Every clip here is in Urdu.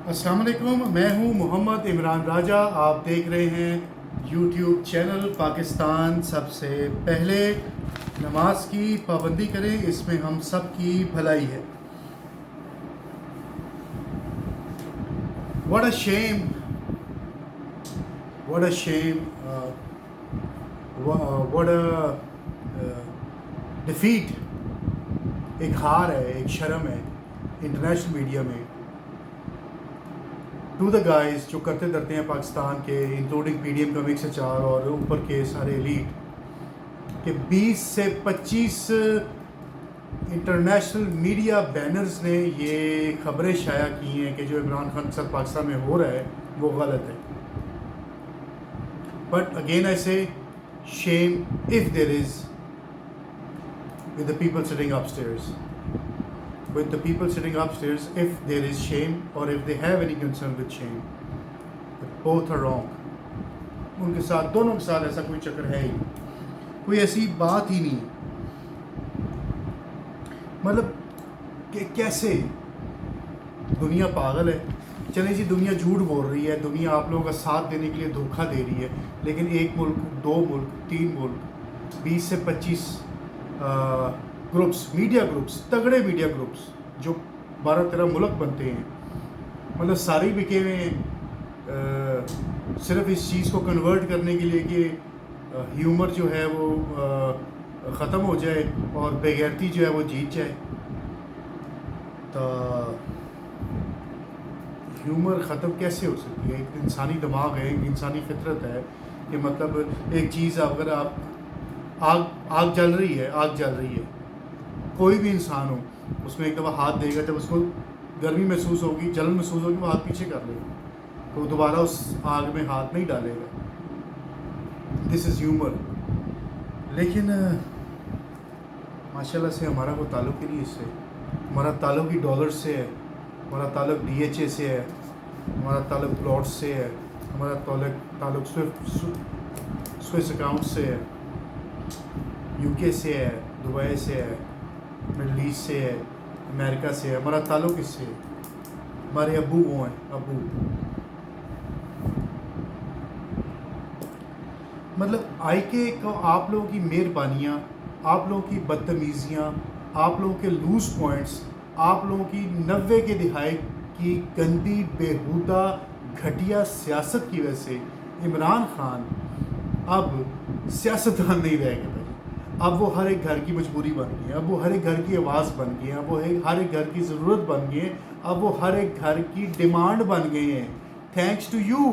السلام علیکم، میں ہوں محمد عمران راجہ. آپ دیکھ رہے ہیں یوٹیوب چینل پاکستان. سب سے پہلے نماز کی پابندی کریں، اس میں ہم سب کی بھلائی ہے. What a shame, what a shame, what a defeat. ایک ہار ہے، ایک شرم ہے انٹرنیشنل میڈیا میں. ٹو دا گائز جو کرتے درتے ہیں پاکستان کے، انکلوڈنگ پی ڈی ایم کا مکس اچار اور اوپر کے سارے ایلیٹ، کہ 20 سے 25 انٹرنیشنل میڈیا بینرز نے یہ خبریں شائع کی ہیں کہ جو عمران خان کے ساتھ پاکستان میں ہو رہا ہے وہ غلط ہے. But again I say shame of there is with the people sitting upstairs. With the people sitting upstairs, if there is shame or if they have any concern with shame, both are wrong. ان کے ساتھ، دونوں کے ساتھ ایسا کوئی چکر ہے ہی نہیں، کوئی ایسی بات ہی نہیں. مطلب کہ کیسے دنیا پاگل ہے. چلیں جی، دنیا جھوٹ بول رہی ہے، دنیا آپ لوگوں کا ساتھ دینے کے لیے دھوکہ دے رہی ہے، لیکن ایک ملک، دو ملک، تین ملک، 20 سے 25 گروپس، میڈیا گروپس، تگڑے میڈیا گروپس جو 12-13 ملک بنتے ہیں، مطلب سارے بکے ہوئے ہیں صرف اس چیز کو کنورٹ کرنے کے لیے کہ ہیومر جو ہے وہ ختم ہو جائے اور بے غیرتی جو ہے وہ جیت جائے. تو ہیومر ختم کیسے ہو سکتی ہے؟ ایک انسانی دماغ ہے، ایک انسانی فطرت ہے کہ مطلب ایک چیز اگر آپ آگ جل رہی ہے، کوئی بھی انسان ہو اس میں ایک دفعہ ہاتھ دے گا، جب اس کو گرمی محسوس ہوگی، جلن محسوس ہوگی، وہ ہاتھ پیچھے کر لے گا، تو وہ دوبارہ اس آگ میں ہاتھ نہیں ڈالے گا. دس از ہیومر. لیکن ماشاء اللہ سے ہمارا کوئی تعلق ہی نہیں اس سے. ہمارا تعلق ہی ڈالر سے ہے، ہمارا تعلق ڈی ایچ اے سے ہے، ہمارا تعلق پلاٹ سے ہے، ہمارا تعلق سوئس اکاؤنٹ سے ہے، یو کے سے ہے، دبئی سے ہے، مڈل ایسٹ سے ہے، امریکہ سے ہے. ہمارا تعلق اس سے ہے. ہمارے ابو وہ ہیں، ابو. مطلب آئی کے آپ لوگوں کی مہربانیاں، آپ لوگوں کی بدتمیزیاں، آپ لوگوں کے لوز پوائنٹس، آپ لوگوں کی 90 کے دہائی کی گندی بےہودہ گھٹیا سیاست کی وجہ سے عمران خان اب سیاستدان نہیں رہ گئے. اب وہ ہر ایک گھر کی مجبوری بن گئی ہے، اب وہ ہر ایک گھر کی آواز بن گئی ہے، اب وہ ہر ایک گھر کی ضرورت بن گئی ہے، اب وہ ہر ایک گھر کی ڈیمانڈ بن گئی ہیں. Thanks to you.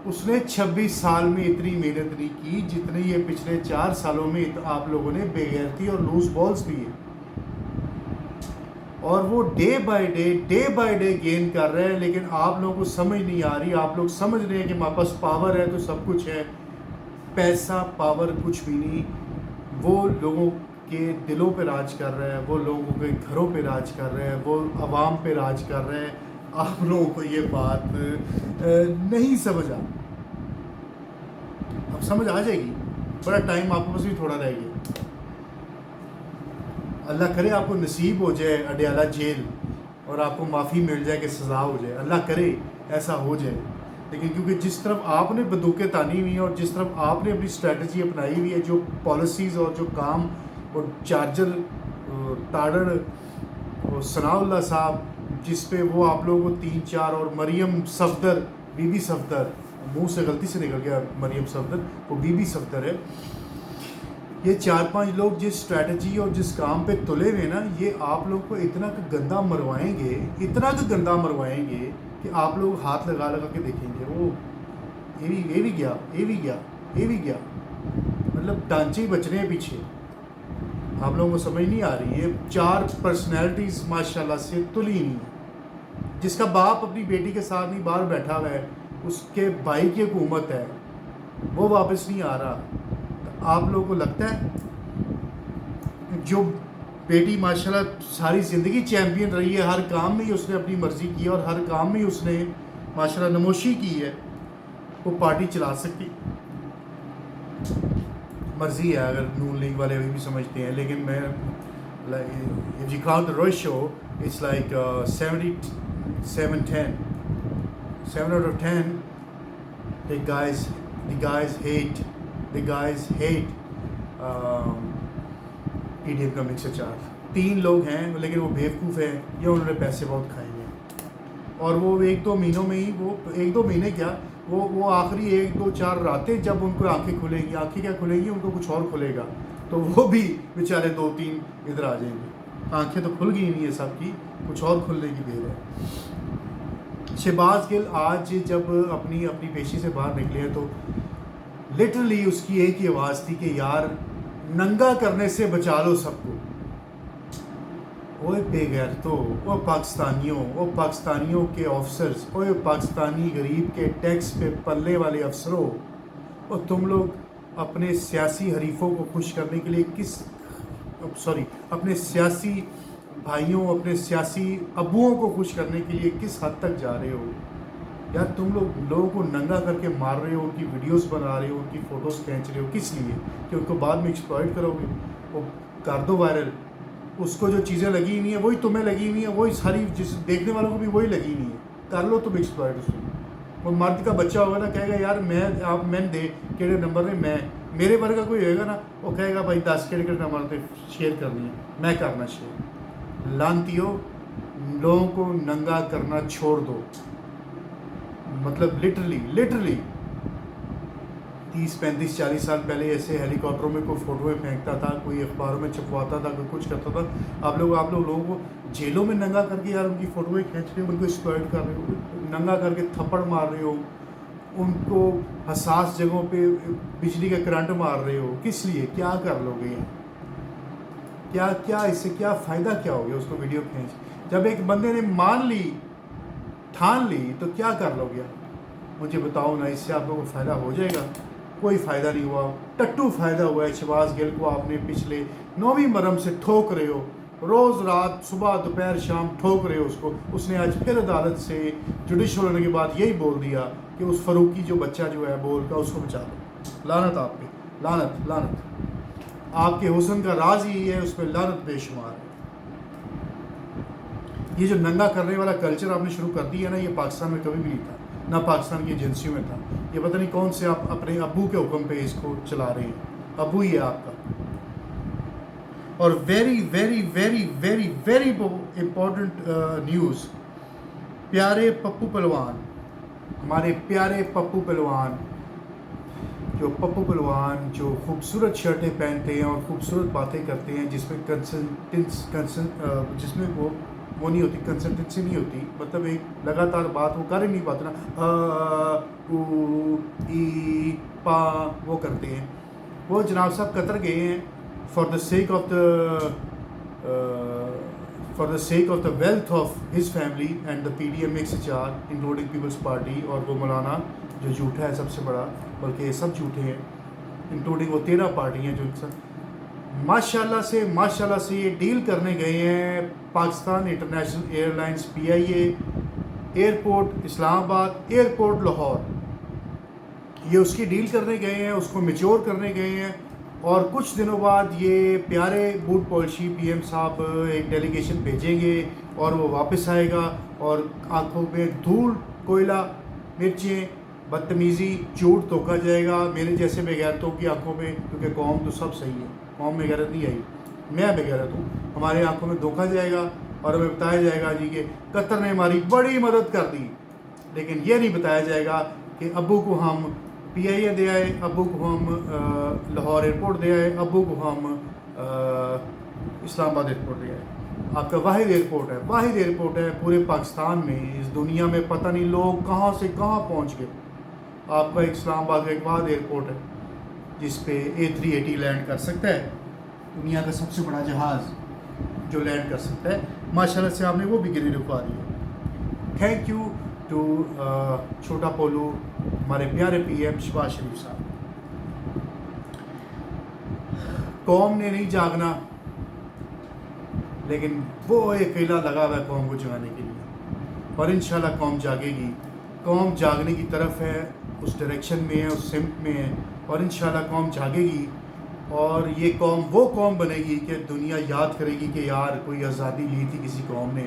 اس نے 26 سال میں اتنی محنت نہیں کی جتنے یہ پچھلے 4 سالوں میں آپ لوگوں نے بے غیرتی اور لوز بالز دیے، اور وہ ڈے بائی ڈے گین کر رہے ہیں. لیکن آپ لوگوں کو سمجھ نہیں آ رہی. آپ لوگ سمجھ رہے ہیں کہ ہمارے پاس پاور ہے تو سب کچھ ہے. پیسہ، پاور کچھ بھی نہیں. وہ لوگوں کے دلوں پہ راج کر رہا ہے، وہ لوگوں کے گھروں پہ راج کر رہا ہے، وہ عوام پہ راج کر رہے ہیں. آپ لوگوں کو یہ بات نہیں سمجھ اب سمجھ آ جائے گی. بڑا ٹائم آپ کو بس بھی تھوڑا رہ گیا. اللہ کرے آپ کو نصیب ہو جائے اڈیالہ جیل اور آپ کو معافی مل جائے کہ سزا ہو جائے. اللہ کرے ایسا ہو جائے. لیکن کیونکہ جس طرف آپ نے بندوقیں تانی ہوئی ہیں اور جس طرف آپ نے اپنی اسٹریٹجی اپنائی ہوئی ہے، جو پالیسیز اور جو کام، اور چارجر تاڑڑ اور ثناء اللہ صاحب جس پہ وہ آپ لوگوں کو 3-4، اور مریم صفدر، بی بی صفدر، منہ سے غلطی سے نکل گیا مریم صفدر، وہ بی بی صفدر ہے. یہ 4-5 لوگ جس اسٹریٹجی اور جس کام پہ تلے ہوئے نا، یہ آپ لوگ کو اتنا کہ گندہ مروائیں گے، اتنا کہ گندہ مروائیں گے کہ آپ لوگ ہاتھ لگا کے دیکھیں گے. وہ یہ بھی گیا، یہ بھی گیا، یہ بھی گیا. مطلب ڈانچے ہی بچ رہے ہیں پیچھے. آپ لوگوں کو سمجھ نہیں آ رہی ہے. 4 پرسنالٹیز ماشاء اللہ سے تلی نہیں ہے. جس کا باپ اپنی بیٹی کے ساتھ نہیں باہر بیٹھا ہوا ہے، اس کے بھائی کی حکومت ہے، وہ واپس نہیں آ رہا. آپ لوگوں کو لگتا ہے جو بیٹی ماشاءاللہ ساری زندگی چیمپئن رہی ہے، ہر کام میں ہی اس نے اپنی مرضی کی اور ہر کام میں ہی اس نے ماشاءاللہ نموشی کی ہے، وہ پارٹی چلا سکتی؟ مرضی ہے. اگر نون لیگ والے بھی سمجھتے ہیں، لیکن میں if you count the ratio, it's like 7 out of 10, the guys hate PDM کا مکسر چار. 3 لوگ ہیں لیکن وہ بیوقوف ہیں یا انہوں نے پیسے بہت کھائے ہیں, اور وہ 1-2 مہینوں میں ہی, وہ 1-2 مہینے کیا, وہ آخری 1-2-4 راتیں جب ان کو آنکھیں کھلیں گی, آنکھیں کیا کھلیں گی, ان کو کچھ اور کھلے گا, تو وہ بھی بیچارے 2-3 ادھر آ جائیں گے. آنکھیں تو کھل گئی نہیں ہے سب کی, کچھ اور کھلنے کی دیر ہے. شہباز گل آج جب اپنی پیشی سے باہر نکلے ہیں تو لٹرلی اس کی ایک ہی آواز تھی کہ یار ننگا کرنے سے بچا لو سب کو. اوے بے غیرتو, وہ پاکستانیوں کے آفسرز, اوے پاکستانی غریب کے ٹیکس پہ پلنے والے افسروں, اور تم لوگ اپنے سیاسی حریفوں کو خوش کرنے کے لیے اپنے سیاسی بھائیوں, اپنے سیاسی ابوؤں کو خوش کرنے کے لیے کس حد تک جا رہے ہو یار. تم لوگوں کو ننگا کر کے مار رہے ہو, ان کی ویڈیوز بنا رہے ہو, ان کی فوٹوز کھینچ رہے ہو, کس لیے؟ کہ ان کو بعد میں ایکسپلائٹ کرو گے. وہ کر دو وائرل, اس کو جو چیزیں لگی ہوئی ہیں وہی تمہیں لگی ہوئی ہیں, وہی ساری جس دیکھنے والوں کو بھی وہی لگی ہوئی ہیں, کر لو تم ایکسپلائٹ اس کو. وہ مرد کا بچہ ہوگا نا, کہے گا یار میں دے کہڑے نمبر میں میرے ورگا کوئی ہوئے گا نا, وہ کہے گا بھائی 10 کہڑے نمبر پہ شیئر کرنی ہے, میں کرنا شیئر. لانتیو, لوگوں کو ننگا کرنا چھوڑ دو. مطلب لٹرلی 30-35-40 سال پہلے ایسے ہیلی کاپٹروں میں کوئی فوٹویں پھینکتا تھا, کوئی اخباروں میں چھپواتا تھا, کوئی کچھ کرتا تھا. آپ لوگوں کو جیلوں میں ننگا کر کے یار ان کی فوٹویں کھینچ رہے ہو, ان کو ایکسپلائٹ کر رہے ہو, ننگا کر کے تھپڑ مار رہے ہو, ان کو حساس جگہوں پہ بجلی کا کرنٹ مار رہے ہو. کس لیے؟ کیا کر لو گے؟ کیا اس سے کیا فائدہ کیا ہو گیا اس کو ویڈیو کھینچ؟ جب ایک بندے نے ٹھان لی تو کیا کر لو گیا؟ مجھے بتاؤ نا, اس سے آپ لوگوں کو فائدہ ہو جائے گا؟ کوئی فائدہ نہیں ہوا. ٹٹو فائدہ ہوا ہے. شہباز گل کو آپ نے پچھلے 9ویں مرم سے ٹھوک رہے ہو, روز رات صبح دوپہر شام ٹھوک رہے ہو اس کو. اس نے آج پھر عدالت سے جوڈیشل ہونے کے بعد یہی بول دیا کہ اس فروکی جو بچہ جو ہے بول کا, اس کو بچا دو. لعنت آپ پہ, لعنت. آپ کے حسن کا راز ہی ہے, اس پہ لعنت بے شمار ہے. یہ جو ننگا کرنے والا کلچر آپ نے شروع کر دیا ہے نا, یہ پاکستان میں کبھی بھی نہیں تھا, نہ پاکستان کی ایجنسیوں میں تھا. یہ پتہ نہیں کون سے آپ اپنے ابو کے حکم پہ اس کو چلا رہے ہیں. ابو ہی ہے آپ کا. اور very very very very very important news, پیارے پپو پہلوان, ہمارے پیارے پپو پہلوان جو خوبصورت شرٹیں پہنتے ہیں اور خوبصورت باتیں کرتے ہیں, جس میں جس میں وہ نہیں ہوتی, کنسنٹنسی نہیں ہوتی, مطلب ایک لگاتار بات وہ کر ہی نہیں پاتے نا, ای پا وہ کرتے ہیں. وہ جناب صاحب قطر گئے ہیں for the sake of the wealth of his family and the PDM XHR including Peoples Party, اور وہ مولانا جو جھوٹا ہے سب سے بڑا, بلکہ یہ سب جھوٹے ہیں, انکلوڈنگ وہ 13 پارٹی ہیں جو ماشاء اللہ سے یہ ڈیل کرنے گئے ہیں. Pakistan international airlines PIA, airport Islamabad, airport Lahore, یہ اس کی ڈیل کرنے گئے ہیں, اس کو میچور کرنے گئے ہیں. اور کچھ دنوں بعد یہ پیارے بوٹ پالشی PM صاحب ایک ڈیلیگیشن بھیجیں گے, اور وہ واپس آئے گا, اور آنکھوں میں دھول, کوئلہ, مرچیں, بدتمیزی, جھوٹ توکا جائے گا میرے جیسے بے غیرتوں کی آنکھوں میں, کیونکہ قوم تو سب صحیح ہے, قوم میں غیرت نہیں آئی, میں بے غیرت ہوں. ہمارے آنکھوں میں دھوکا جائے گا, اور ہمیں بتایا جائے گا جی کہ قطر نے ہماری بڑی مدد کر دی, لیکن یہ نہیں بتایا جائے گا کہ ابو کو ہم PIA دے آئے, ابو کو ہم لاہور ایئرپورٹ دے آئے, ابو کو ہم اسلام آباد ایئرپورٹ دے آئے. آپ کا واحد ایئرپورٹ ہے پورے پاکستان میں, اس دنیا میں پتہ نہیں لوگ کہاں سے کہاں پہنچ گئے. آپ کا ایک اسلام آباد کا ایک واحد ایئرپورٹ ہے جس پہ A380 لینڈ کر سکتا ہے, دنیا کا سب سے بڑا جہاز جو لینڈ کر سکتا ہے. ماشاءاللہ سے آپ نے وہ بھی گری رکھوا دی ہے. تھینک یو ٹو چھوٹا پولو, ہمارے پیارے PM شہباز شریف صاحب. قوم نے نہیں جاگنا, لیکن وہ اکیلا لگا ہوا ہے قوم کو جگانے کے لیے, اور انشاءاللہ قوم جاگے گی. قوم جاگنے کی طرف ہے, اس ڈائریکشن میں ہے, اس سمت میں ہے, اور انشاءاللہ قوم جاگے گی. اور یہ قوم وہ قوم بنے گی کہ دنیا یاد کرے گی کہ یار کوئی آزادی لی تھی کسی قوم نے,